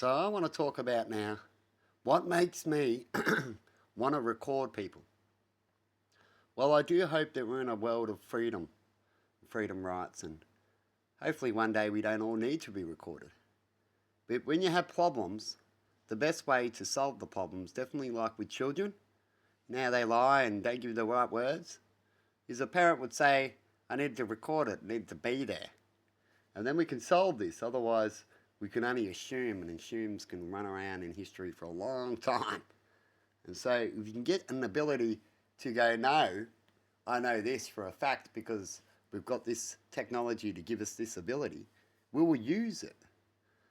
So I want to talk about now what makes me want to record people. Well, I do hope that we're in a world of freedom rights, and hopefully one day we don't all need to be recorded. But when you have problems, the best way to solve the problems, definitely like with children, now they lie and don't give the right words, is a parent would say, I need to record it, I need to be there. And then we can solve this, otherwise we can only assume, and assumes can run around in history for a long time. And so if you can get an ability to go, no, I know this for a fact because we've got this technology to give us this ability, we will use it.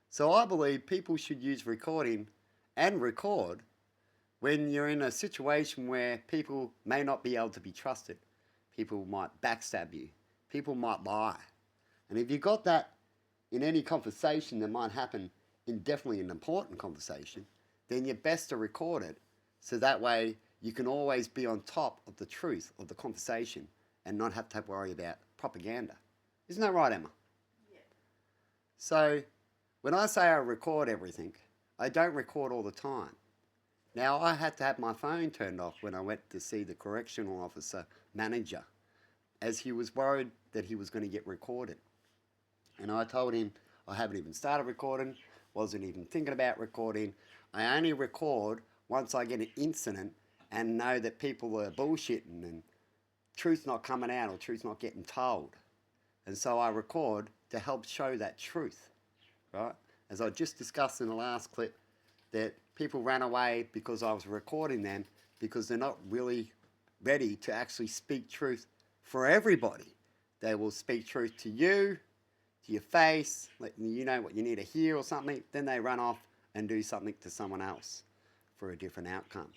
So I believe people should use recording and record when you're in a situation where people may not be able to be trusted. People might backstab you. People might lie. And if you've got that in any conversation that might happen in definitely an important conversation, then you're best to record it so that way you can always be on top of the truth of the conversation and not have to worry about propaganda. Isn't that right, Emma? Yeah. So when I say I record everything, I don't record all the time. Now, I had to have my phone turned off when I went to see the correctional officer manager, as he was worried that he was going to get recorded. And I told him I haven't even started recording, wasn't even thinking about recording. I only record once I get an incident and know that people are bullshitting and truth's not coming out or truth's not getting told. And so I record to help show that truth, right? As I just discussed in the last clip, that people ran away because I was recording them because they're not really ready to actually speak truth for everybody. They will speak truth to you, to your face, letting you know what you need to hear or something. Then they run off and do something to someone else for a different outcome.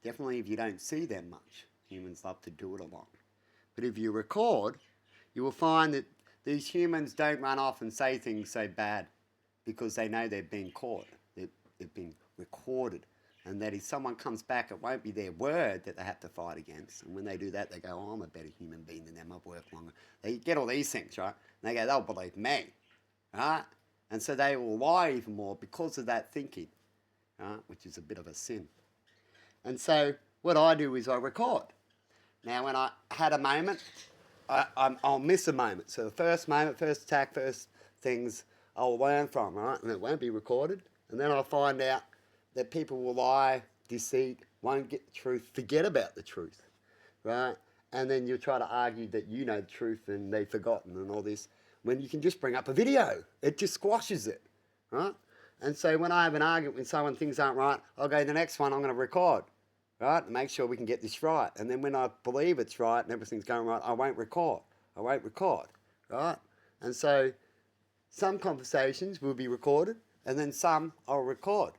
Definitely if you don't see them much, humans love to do it a lot. But if you record, you will find that these humans don't run off and say things so bad because they know they've been caught. They've been recorded. And that if someone comes back, it won't be their word that they have to fight against. And when they do that, they go, oh, I'm a better human being than them. I've worked longer. They get all these things, right? And they go, they'll believe me, right? And so they will lie even more because of that thinking, right? Which is a bit of a sin. And so what I do is I record. Now, when I had a moment, I'll miss a moment. So the first moment, first attack, first things I'll learn from, right? And it won't be recorded. And then I'll find out that people will lie, deceit, won't get the truth, forget about the truth, right? And then you'll try to argue that you know the truth and they've forgotten and all this, when you can just bring up a video. It just squashes it, right? And so when I have an argument with someone, things aren't right, I'll go to the next one, I'm going to record, right? And make sure we can get this right. And then when I believe it's right and everything's going right, I won't record, right? And so some conversations will be recorded and then some I'll record,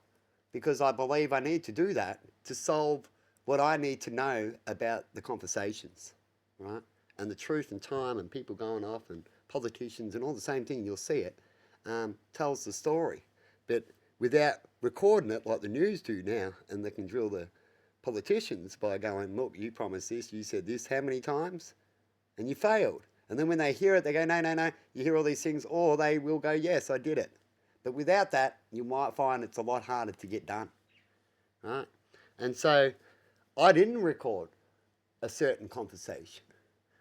because I believe I need to do that to solve what I need to know about the conversations, right? And the truth and time and people going off and politicians and all the same thing, you'll see it, tells the story. But without recording it like the news do now, and they can drill the politicians by going, look, you promised this, you said this, how many times? And you failed. And then when they hear it, they go, no, no, no, you hear all these things, or they will go, yes, I did it. But without that, you might find it's a lot harder to get done, right? And so I didn't record a certain conversation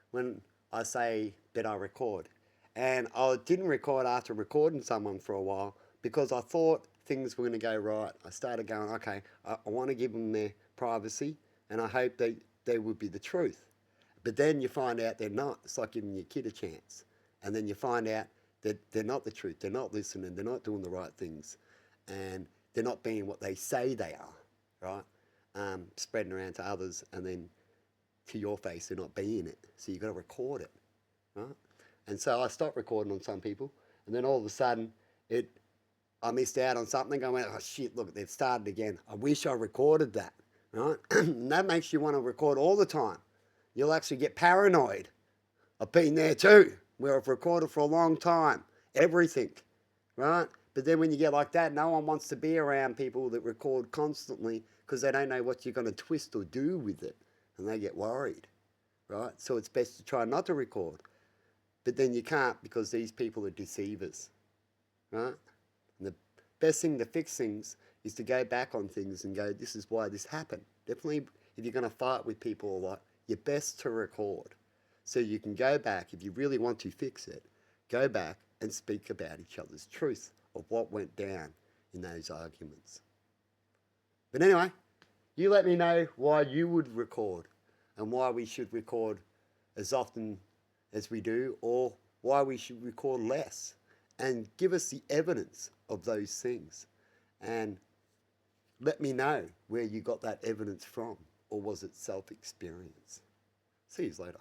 when I say that I record. And I didn't record after recording someone for a while because I thought things were going to go right. I started going, okay, I want to give them their privacy and I hope they would be the truth. But then you find out they're not. It's like giving your kid a chance. And then you find out that they're not the truth, they're not listening, they're not doing the right things, and they're not being what they say they are, right? Spreading around to others, and then to your face, they're not being it. So you've got to record it, right? And so I stopped recording on some people, and then all of a sudden, I missed out on something. I went, oh shit, look, they've started again. I wish I recorded that, right? And that makes you want to record all the time. You'll actually get paranoid. I've been there too, where I've recorded for a long time, everything, right? But then when you get like that, no one wants to be around people that record constantly because they don't know what you're going to twist or do with it, and they get worried, right? So it's best to try not to record. But then you can't because these people are deceivers, right? And best thing to fix things is to go back on things and go, this is why this happened. Definitely, if you're going to fight with people a lot, you're best to record. So you can go back, if you really want to fix it, go back and speak about each other's truth of what went down in those arguments. But anyway, you let me know why you would record and why we should record as often as we do, or why we should record less, and give us the evidence of those things. And let me know where you got that evidence from, or was it self-experience? See you later.